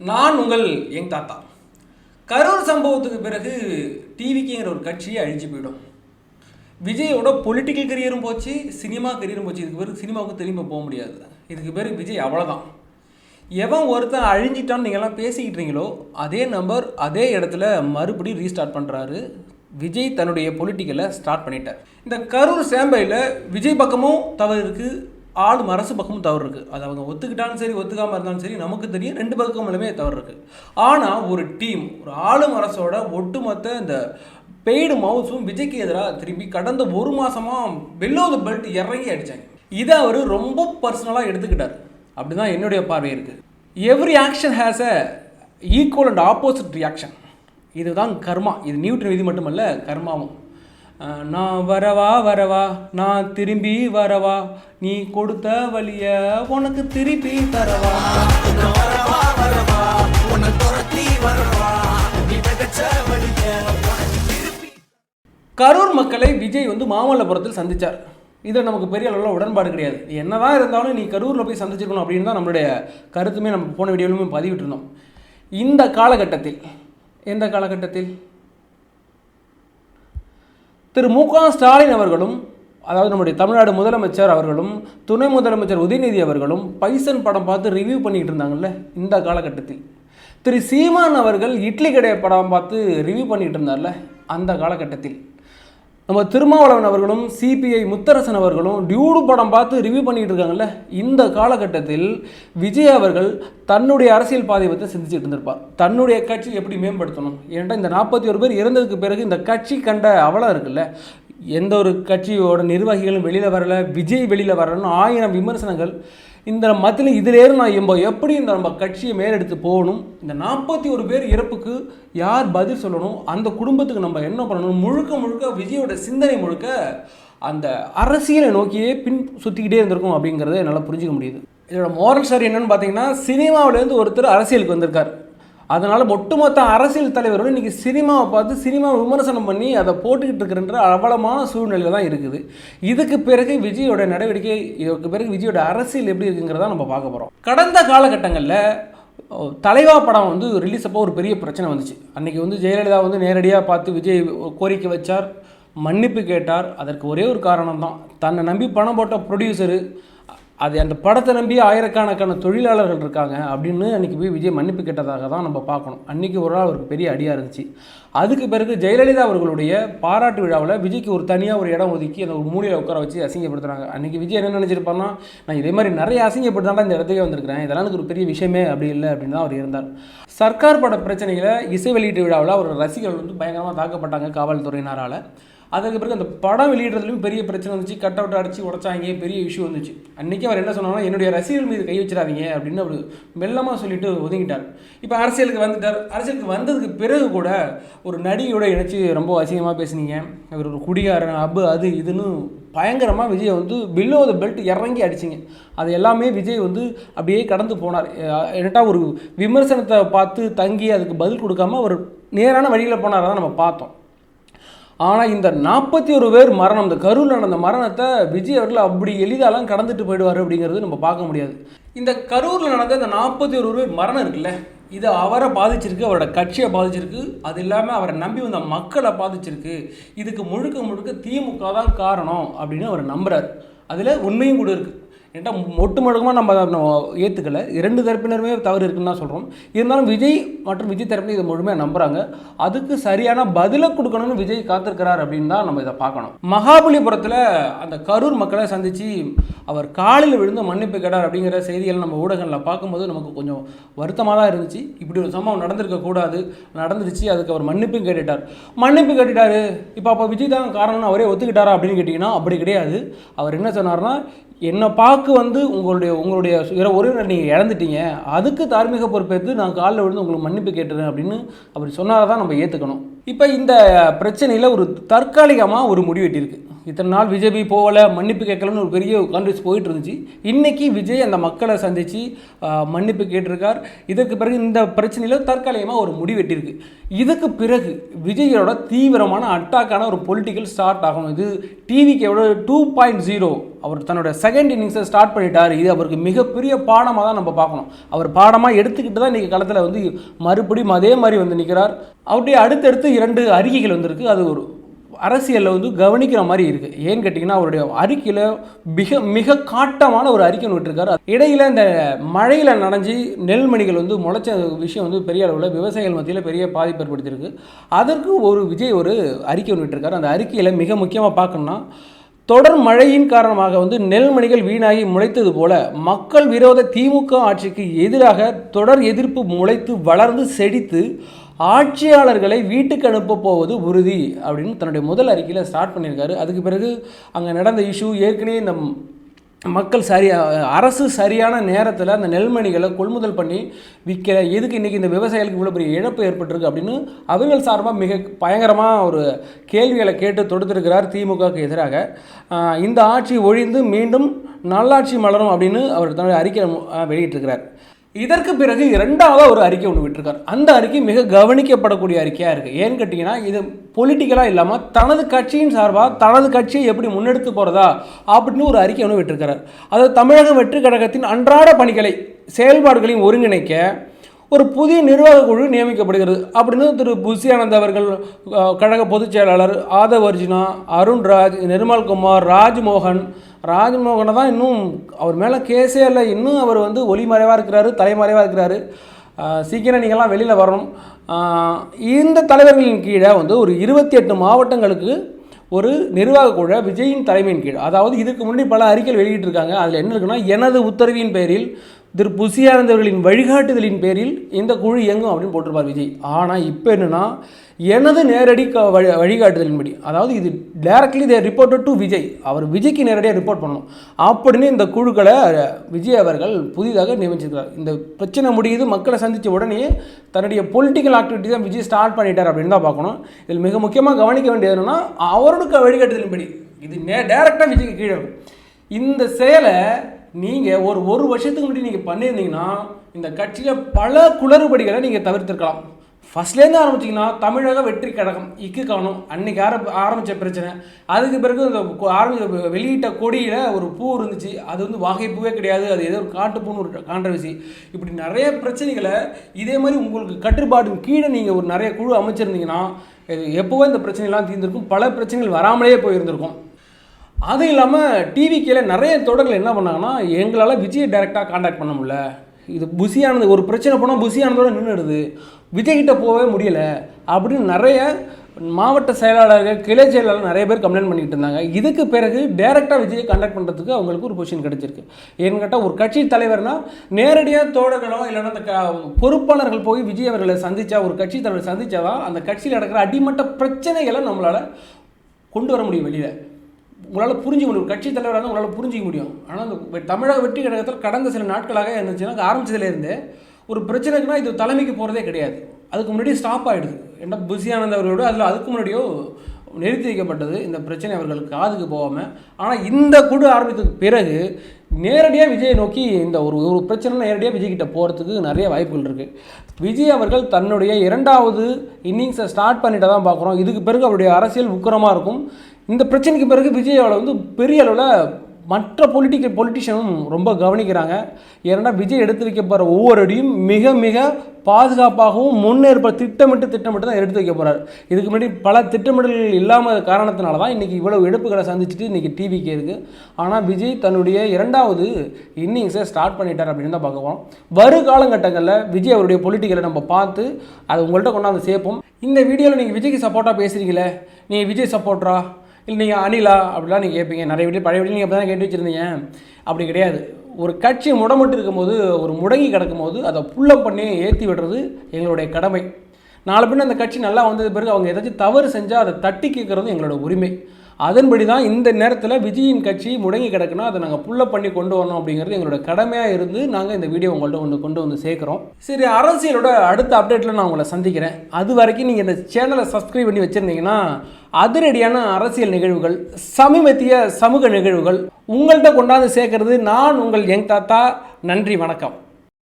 நான் உங்கள் எங் தாத்தா. கரூர் சம்பவத்துக்கு பிறகு டிவிக்குங்கிற ஒரு கட்சியை அழிஞ்சு போயிடும். விஜயோட பொலிட்டிக்கல் கரியரும் போச்சு, சினிமா கரியரும் போச்சு. இதுக்கு பிறகு சினிமாவுக்கு திரும்ப போக முடியாது. இதுக்கு பிறகு விஜய் அவ்வளோதான். எவன் ஒருத்தன் அழிஞ்சிட்டான்னு நீங்கள்லாம் பேசிக்கிட்டீங்களோ அதே நம்பர் அதே இடத்துல மறுபடியும் ரீஸ்டார்ட் பண்ணுறாரு. விஜய் தன்னுடைய பொலிட்டிக்கலை ஸ்டார்ட் பண்ணிட்டார். இந்த கரூர் சேம்பையில் விஜய் பக்கமும் தவறு இருக்குது, ஆளும் அரசு பக்கமும் தவறு இருக்குது. அது அவங்க ஒத்துக்கிட்டாலும் சரி ஒத்துக்காமல் இருந்தாலும் சரி நமக்கு தெரியும், ரெண்டு பக்கமுமே தவறு இருக்குது. ஆனால் ஒரு டீம், ஒரு ஆளும் அரசோட ஒட்டுமொத்த இந்த பெய்டு மவுஸும் விஜய்க்கு எதிராக திரும்பி கடந்த ஒரு மாதமாக பெல்லோ த பெல்ட் இறங்கி அடித்தாங்க. இதை அவர் ரொம்ப பர்சனலாக எடுத்துக்கிட்டார். அப்படி தான் என்னுடைய பார்வை இருக்குது. Every action has a equal and opposite reaction. இதுதான் கர்மா. இது நியூட்டன் விதி மட்டுமல்ல, கர்மாவும். நான் வரவா வரவா, நான் திரும்பி வரவா, நீ கொடுத்த வழிய உனக்கு திருப்பி தரவா. கரூர் மக்களை விஜய் மாமல்லபுரத்தில் சந்தித்தார். இது நமக்கு பெரிய அளவில் உடன்பாடு கிடையாது. என்னதான் இருந்தாலும் நீ கரூரில் போய் சந்திச்சிருக்கணும் அப்படின்னு தான் நம்மளுடைய கருத்துமே நம்ம போன வீடியோவிலுமே பதிவிட்டிருந்தோம். இந்த காலகட்டத்தில், எந்த காலகட்டத்தில் திரு மு.க. ஸ்டாலின் அவர்களும், அதாவது நம்முடைய தமிழ்நாடு முதலமைச்சர் அவர்களும், துணை முதலமைச்சர் உதயநிதி அவர்களும் பைசன் படம் பார்த்து ரிவ்யூ பண்ணிக்கிட்டு இருந்தாங்கல்ல, இந்த காலகட்டத்தில் திரு சீமான் அவர்கள் இட்லி கடை படம் பார்த்து ரிவ்யூ பண்ணிக்கிட்டு இருந்தார்ல, அந்த காலகட்டத்தில் நம்ம திருமாவளவன் அவர்களும் சிபிஐ முத்தரசன் அவர்களும் டியூடு படம் பார்த்து ரிவ்யூ பண்ணிக்கிட்டு இருக்காங்கல்ல, இந்த காலகட்டத்தில் விஜய் அவர்கள் தன்னுடைய அரசியல் பாதையை சிந்திச்சுட்டு இருந்திருப்பார். தன்னுடைய கட்சி எப்படி மேம்படுத்தணும். ஏன்டா இந்த 41 பேர் இறந்ததுக்கு பிறகு இந்த கட்சி கண்ட அவலம் இருக்குல்ல, எந்த ஒரு கட்சியோட நிர்வாகிகளும் வெளியில் வரலை, விஜய் வெளியில் வரலன்னு 1000 விமர்சனங்கள். இந்த மத்தியில் இதிலேருந்து நான் எப்படி இந்த நம்ம கட்சியை மேலெடுத்து போகணும், இந்த 41 பேர் இறப்புக்கு யார் பதில் சொல்லணும், அந்த குடும்பத்துக்கு நம்ம என்ன பண்ணணும், முழுக்க முழுக்க விஜயோட சிந்தனை முழுக்க அந்த அரசியலை நோக்கியே பின் சுற்றிக்கிட்டே இருந்திருக்கும் அப்படிங்கிறத என்னால் புரிஞ்சிக்க முடியுது. இதோட மோரல் ஸ்டாரி என்னென்னு பார்த்தீங்கன்னா, சினிமாவிலேருந்து ஒருத்தர் அரசியலுக்கு வந்திருக்கார். அதனால் ஒட்டுமொத்த அரசியல் தலைவரோடு இன்றைக்கி சினிமாவை பார்த்து சினிமா விமர்சனம் பண்ணி அதை போட்டுக்கிட்டு இருக்கிறன்ற அவலமான சூழ்நிலையில் தான் இருக்குது. இதுக்கு பிறகு விஜயோட நடவடிக்கை, இதுக்கு பிறகு விஜயோட அரசியல் எப்படி இருக்குங்கிறத நம்ம பார்க்க போகிறோம். கடந்த காலகட்டங்களில் தலைவா படம் ரிலீஸ் அப்போ ஒரு பெரிய பிரச்சனை வந்துச்சு. அன்றைக்கி ஜெயலலிதா நேரடியாக பார்த்து விஜய் கோரிக்கை வச்சார், மன்னிப்பு கேட்டார். அதற்கு ஒரே ஒரு காரணம் தான், தன்னை நம்பி பணம் போட்ட ப்ரொடியூசரு, அது அந்த படத்தை நம்பி ஆயிரக்கணக்கான தொழிலாளர்கள் இருக்காங்க அப்படின்னு அன்றைக்கி போய் விஜய் மன்னிப்பு கேட்டதாக தான் நம்ம பார்க்கணும். அன்றைக்கி ஒரு நாள் அவருக்கு பெரிய அடியாக இருந்துச்சு. அதுக்கு பிறகு ஜெயலலிதா அவர்களுடைய பாராட்டு விழாவில் விஜய்க்கு ஒரு தனியாக ஒரு இடம் ஒதுக்கி அந்த ஒரு மூலையில் உட்கார வச்சு அசிங்கப்படுத்துகிறாங்க. அன்றைக்கி விஜய் என்ன நினச்சிருப்பார்னா, நான் இதே மாதிரி நிறைய அசிங்கப்படுத்தாண்டா இந்த இடத்துக்கே வந்திருக்கிறேன், இதெல்லாம் எனக்கு ஒரு பெரிய விஷயமே அப்படி இல்லை அப்படின்னு தான் அவர் இருந்தார். சர்க்கார் பட பிரச்சனைகளை இசை வெளியீட்டு விழாவில் அவர் ரசிகர்கள் பயங்கரமாக தாக்கப்பட்டாங்க காவல்துறையினரால். அதுக்கு பிறகு அந்த படம் வெளியிடுறதுலையும் பெரிய பிரச்சனை வந்துச்சு, கட் அவுட் அடித்து உடச்சாங்க, பெரிய இஷ்யூ வந்துச்சு. அன்றைக்கி அவர் என்ன சொன்னாங்கன்னா, என்னுடைய ரசிகர்கள் மீது கை வச்சிடாதீங்க அப்படின்னு அவர் மெல்லமாக சொல்லிட்டு ஒதுங்கிட்டார். இப்போ அரசியலுக்கு வந்துட்டார். அரசியலுக்கு வந்ததுக்கு பிறகு கூட ஒரு நடிகையோட இணைச்சி ரொம்ப அசிங்கமாக பேசுனீங்க, அவர் ஒரு குடிகாரன், அது இதுன்னு பயங்கரமாக விஜய் பில்லோ த பெல்ட் இறங்கி அடிச்சிங்க. அது எல்லாமே விஜய் அப்படியே கடந்து போனார். என்னட்டா ஒரு விமர்சனத்தை பார்த்து தங்கி அதுக்கு பதில் கொடுக்காம அவர் நேரான வழியில் போனார் தான் நம்ம பார்த்தோம். ஆனால் இந்த 41 பேர் மரணம், இந்த கரூரில் நடந்த மரணத்தை விஜய் அவர்கள் அப்படி எளிதாலாம் கடந்துட்டு போயிடுவார் அப்படிங்கிறது நம்ம பார்க்க முடியாது. இந்த கரூரில் நடந்த இந்த 41 பேர் மரணம் இருக்குல்ல, இது அவரை பாதிச்சிருக்கு, அவரோட கட்சியை பாதிச்சிருக்கு, அது இல்லாமல் அவரை நம்பி வந்த மக்களை பாதிச்சிருக்கு. இதுக்கு முழுக்க முழுக்க திமுக தான் காரணம் அப்படின்னு அவர் நம்புறார். அதில் உண்மையும் கூட இருக்குது. ஏன்டா ஒட்டுமொழுக்கமாக நம்ம ஏற்றுக்கலை, 2 தரப்பினருமே தவறு இருக்குன்னு தான் சொல்கிறோம். இருந்தாலும் விஜய் மற்றும் விஜய் தரப்பினர் இதை முழுமையாக நம்புகிறாங்க. அதுக்கு சரியான பதிலை கொடுக்கணும்னு விஜய் காத்திருக்கிறார் அப்படின்னு தான் நம்ம இதை பார்க்கணும். மகாபலிபுரத்தில் அந்த கரூர் மக்களை சந்தித்து அவர் காலில் விழுந்து மன்னிப்பு கேட்டார் அப்படிங்கிற செய்திகள் நம்ம ஊடகங்களில் பார்க்கும்போது நமக்கு கொஞ்சம் வருத்தமாக தான் இருந்துச்சு. இப்படி ஒரு சம்பவம் நடந்திருக்கக்கூடாது, நடந்துருச்சு, அதுக்கு அவர் மன்னிப்பு கேட்டுட்டார். இப்போ அப்போ விஜய் தான் காரணம்னு அவரே ஒத்துக்கிட்டாரா அப்படின்னு கேட்டிங்கன்னா அப்படி கிடையாது. அவர் என்ன சொன்னார்னா, என்னை பார்க்க உங்களுடைய உறவினர் நீங்கள் இழந்துட்டீங்க, அதுக்கு தார்மீக பொறுப்பேற்று நான் காலில் விழுந்து உங்களுக்கு மன்னிப்பு கேட்டுறேன் அப்படின்னு அவர் சொன்னாரை தான் நம்ம ஏற்றுக்கணும். இப்போ இந்த பிரச்சனையில் ஒரு தற்காலிகமாக ஒரு முடிவெட்டியிருக்கு. இத்தனை நாள் விஜய் போகல, மன்னிப்பு கேட்கலன்னு ஒரு பெரிய கான்ட்ரவர்சி போயிட்டு இருந்துச்சு. இன்றைக்கி விஜய் அந்த மக்களை சந்தித்து மன்னிப்பு கேட்டிருக்கார். இதற்கு பிறகு இந்த பிரச்சனையில் தற்காலிகமாக ஒரு முடிவெட்டிருக்கு. இதுக்கு பிறகு விஜயோட தீவிரமான அட்டாக்கான ஒரு பொலிட்டிக்கல் ஸ்டார்ட் ஆகும். இது டிவிக்கோட 2.0 அவர் தன்னோட செகண்ட் இன்னிங்ஸை ஸ்டார்ட் பண்ணிட்டார். இது அவருக்கு மிகப்பெரிய பாடமாக தான் நம்ம பார்க்கணும். அவர் பாடமாக எடுத்துக்கிட்டு தான் இன்றைக்கி களத்தில் வந்து மறுபடியும் அதே மாதிரி வந்து நிற்கிறார். அவருடைய அடுத்தடுத்து 2 அறிக்கைகள் வந்திருக்கு. அது ஒரு அரசியலில் வந்து கவனிக்கிற மாதிரி இருக்குது. ஏன்னு கேட்டிங்கன்னா அவருடைய அறிக்கையில் மிக காட்டமான ஒரு அறிக்கை விட்டுருக்காரு. இடையில் இந்த மழையில் நனைஞ்சி நெல்மணிகள் வந்து முளைச்ச விஷயம் வந்து பெரிய அளவில் விவசாயிகள் மத்தியில் பெரிய பாதிப்பு ஏற்படுத்தியிருக்கு. அதற்கு விஜய் ஒரு அறிக்கை விட்டுருக்காரு. அந்த அறிக்கையில் மிக முக்கியமாக பார்க்கணும்னா, தொடர் மழையின் காரணமாக வந்து நெல்மணிகள் வீணாகி முளைத்தது போல மக்கள் விரோத திமுக ஆட்சிக்கு எதிராக தொடர் எதிர்ப்பு முளைத்து வளர்ந்து செடித்து ஆட்சியாளர்களை வீட்டுக்கு அனுப்ப போவது உறுதி அப்படின்னு தன்னுடைய முதல் அறிக்கையில் ஸ்டார்ட் பண்ணியிருக்காரு. அதுக்கு பிறகு அங்கே நடந்த இஷ்யூ, ஏற்கனவே இந்த மக்கள் அரசு சரியான நேரத்தில் அந்த நெல்மணிகளை கொள்முதல் பண்ணி விற்கிற எதுக்கு இன்றைக்கி இந்த விவசாயிகளுக்கு இவ்வளோ பெரிய இழப்பு ஏற்பட்டிருக்கு அப்படின்னு அவர்கள் சார்பாக மிக பயங்கரமாக ஒரு கேள்விகளை கேட்டு தொடுத்திருக்கிறார் திமுகவுக்கு எதிராக. இந்த ஆட்சி ஒழிந்து மீண்டும் நல்லாட்சி மலரும் அப்படின்னு அவர் தன்னுடைய அறிக்கையை வெளியிட்டிருக்கிறார். இதற்கு பிறகு 2வது ஒரு அறிக்கை ஒன்று விட்டுருக்கார். அந்த அறிக்கை மிக கவனிக்கப்படக்கூடிய அறிக்கையாக இருக்குது. ஏன்னு கேட்டிங்கன்னா, இது பொலிட்டிக்கலாக இல்லாமல் தனது கட்சியின் சார்பாக தனது கட்சியை எப்படி முன்னெடுத்து போகிறதா அப்படின்னு ஒரு அறிக்கை ஒன்று விட்டுருக்கிறார். அதாவது தமிழக வெற்றி கழகத்தின் அன்றாட பணிகளை செயல்பாடுகளையும் ஒருங்கிணைக்க ஒரு புதிய நிர்வாக குழு நியமிக்கப்படுகிறது அப்படின்னு திரு புசி ஆனந்த் அவர்கள், கழக பொதுச் செயலாளர் ஆதவ் அர்ஜுனா, அருண்ராஜ், நிர்மல்குமார், ராஜ்மோகனை தான் இன்னும் அவர் மேலே கேஸே இல்லை. இன்னும் அவர் வந்து ஒளிமறைவாக இருக்கிறாரு, தலைமறைவாக இருக்கிறாரு. சீக்கிரம் நீங்கள்லாம் வெளியில் வரணும். இந்த தலைவர்களின் கீழே வந்து ஒரு 28 மாவட்டங்களுக்கு ஒரு நிர்வாக குழு விஜயின் தலைமையின் கீழ், அதாவது இதுக்கு முன்னாடி பல அறிக்கைகள் வெளியிட்டிருக்காங்க. அதில் என்ன இருக்குன்னா, எனது உத்தரவின் பேரில் திரு புசி ஆனந்த் அவர்களின் வழிகாட்டுதலின் பேரில் இந்த குழு இயங்கும் அப்படின்னு போட்டிருப்பார் விஜய். ஆனால் இப்போ என்னென்னா, எனது நேரடி வழிகாட்டுதலின்படி, அதாவது இது directly the reported to Vijay, அவர் விஜய்க்கு நேரடியாக ரிப்போர்ட் பண்ணணும் அப்படின்னு இந்த குழுக்களை விஜய் அவர்கள் புதிதாக நியமிச்சிருக்கிறார். இந்த பிரச்சனை முடியுது, மக்களை சந்தித்த உடனே தன்னுடைய பொலிட்டிக்கல் ஆக்டிவிட்டி தான் விஜய் ஸ்டார்ட் பண்ணிட்டார் அப்படின்னு தான் பார்க்கணும். இதில் மிக முக்கியமாக கவனிக்க வேண்டியது என்னென்னா, அவருக்கு வழிகாட்டுதலின்படி இது டைரெக்டாக விஜய்க்கு கீழே இருக்கும். இந்த செயலை நீங்கள் ஒரு வருஷத்துக்கு முன்னாடி நீங்கள் பண்ணியிருந்தீங்கன்னா இந்த கட்சியில் பல குளறுபடிகளை நீங்கள் தவிர்த்திருக்கலாம். ஃபஸ்ட்லேருந்து ஆரம்பிச்சிங்கன்னா தமிழக வெற்றி கழகம் இக்கு காணும் அன்றைக்கி ஆரம்பித்த பிரச்சனை. அதுக்கு பிறகு இந்த வெளியிட்ட கொடியில் ஒரு பூ இருந்துச்சு, அது வந்து வாகைப்பூவே கிடையாது, அது ஏதோ ஒரு காட்டுப்பூன்னு ஒரு கான்ட்ரவர்சி. இப்படி நிறைய பிரச்சனைகளை இதே மாதிரி உங்களுக்கு கட்டுப்பாட்டின் கீழே நீங்கள் ஒரு நிறைய குழு அமைச்சிருந்தீங்கன்னா எப்போவோ இந்த பிரச்சனைலாம் தீர்ந்திருக்கும், பல பிரச்சனைகள் வராமலே போயிருந்திருக்கும். அது இல்லாமல் டிவிக்கில் நிறைய தொடர்கள் என்ன பண்ணாங்கன்னா, எங்களால் விஜயை டைரெக்டாக காண்டாக்ட் பண்ண முடியல, இது புசியானது ஒரு பிரச்சனை போனால் புசியானதோடு நின்றுடுது, விஜய்கிட்ட போகவே முடியலை அப்படின்னு நிறைய மாவட்ட செயலாளர்கள், கிளை செயலாளர் நிறைய பேர் கம்ப்ளைண்ட் பண்ணிக்கிட்டு இருந்தாங்க. இதுக்கு பிறகு டைரெக்டாக விஜயை காண்டாக்ட் பண்ணுறதுக்கு அவங்களுக்கு ஒரு பொசிஷன் கிடச்சிருக்கு. ஏன்னு கேட்டால், ஒரு கட்சி தலைவர்னால் நேரடியாக தோழர்களோ இல்லைன்னா அந்த பொறுப்பாளர்கள் போய் விஜய் அவர்களை சந்தித்தா, ஒரு கட்சி தலைவர் சந்தித்தா தான் அந்த கட்சியில் நடக்கிற அடிமட்ட பிரச்சனைகளை நம்மளால் கொண்டு வர முடியும் வெளியில். உங்களால் புரிஞ்சிக்க முடியும், கட்சி தலைவராக உங்களால் புரிஞ்சிக்க முடியும். ஆனால் இந்த தமிழக வெற்றி கழகத்தில் கடந்த சில நாட்களாக இருந்துச்சுன்னா, ஆரம்பித்ததுலேருந்தே ஒரு பிரச்சனைக்குன்னா இது தலைமைக்கு போகிறதே கிடையாது, அதுக்கு முன்னாடி ஸ்டாப் ஆகிடுது. ஏன்னா புசி ஆனந்த் அவர்களோடு அதில் அதுக்கு முன்னாடியோ நிறுத்தி வைக்கப்பட்டது இந்த பிரச்சனை அவர்களுக்கு காதுக்கு போகாமல். ஆனால் இந்த குழு ஆரம்பித்ததுக்கு பிறகு நேரடியாக விஜயை நோக்கி இந்த ஒரு பிரச்சனை நேரடியாக விஜய்கிட்ட போகிறதுக்கு நிறைய வாய்ப்புகள் இருக்குது. விஜய் அவர்கள் தன்னுடைய 2வது இன்னிங்ஸை ஸ்டார்ட் பண்ணிட்டு தான் பார்க்குறோம். இதுக்கு பிறகு அவருடைய அரசியல் உக்கிரமாக இருக்கும். இந்த பிரச்சனைக்கு பிறகு விஜய் அவளை வந்து பெரிய அளவில் மற்ற பொலிட்டிஷியனும் ரொம்ப கவனிக்கிறாங்க. ஏன்னா விஜய் எடுத்து வைக்க போகிற ஒவ்வொரு அடியும் மிக மிக பாதுகாப்பாகவும் திட்டமிட்டு தான் எடுத்து வைக்க போகிறார். இதுக்கு முன்னாடி பல திட்டமிடல்கள் இல்லாமல் காரணத்தினால தான் இன்றைக்கி இவ்வளவு எடுப்புகளை சந்திச்சுட்டு இன்றைக்கி டிவிக்கு இருக்குது. ஆனால் விஜய் தன்னுடைய 2வது இன்னிங்ஸை ஸ்டார்ட் பண்ணிட்டார் அப்படின்னு தான் பார்க்க போகிறோம். வரும் காலகட்டங்களில் விஜய் அவருடைய பொலிட்டிக்கலை நம்ம பார்த்து அதை உங்கள்கிட்ட கொண்டாந்து சேர்ப்போம். இந்த வீடியோவில் நீங்கள் விஜய்க்கு சப்போர்ட்டாக பேசுகிறீங்களே, நீங்கள் விஜய் சப்போர்ட்டரா இல்லை நீங்கள் அனிலா அப்படிலாம் நீங்கள் கேட்பீங்க. நிறைய வீடியோ பழைய வீடியோ நீங்கள் அப்போ தான் கேட்டு வச்சுருந்தீங்க. அப்படி கிடையாது. ஒரு கட்சி முடமட்டு இருக்கும்போது, ஒரு முடங்கி கிடக்கும் போது அதை புல்லப் பண்ணி ஏற்றி விடுறது எங்களுடைய கடமை. நாலு பின்ன அந்த கட்சி நல்லா வந்தது பிறகு அவங்க ஏதாச்சும் தவறு செஞ்சால் அதை தட்டி கேட்குறது எங்களோட உரிமை. அதன்படி தான் இந்த நேரத்தில் விஜயின் கட்சி முடங்கி கிடக்குன்னா அதை நாங்கள் புல்லப் பண்ணி கொண்டு வரணும் அப்படிங்கிறது எங்களோட கடமையாக இருந்து நாங்கள் இந்த வீடியோ உங்கள்கிட்ட கொண்டு வந்து சேர்க்குறோம். சரி, அரசியலோட அடுத்த அப்டேட்டில் நான் உங்களை சந்திக்கிறேன். அது வரைக்கும் நீங்கள் இந்த சேனலை சப்ஸ்கிரைப் பண்ணி வச்சுருந்தீங்கன்னா அதிரடியான அரசியல் நிகழ்வுகள், சமீபத்திய சமூக நிகழ்வுகள் உங்கள்கிட்ட கொண்டாந்து சேர்க்கறது நான் உங்கள் யங் தாத்தா. நன்றி, வணக்கம்.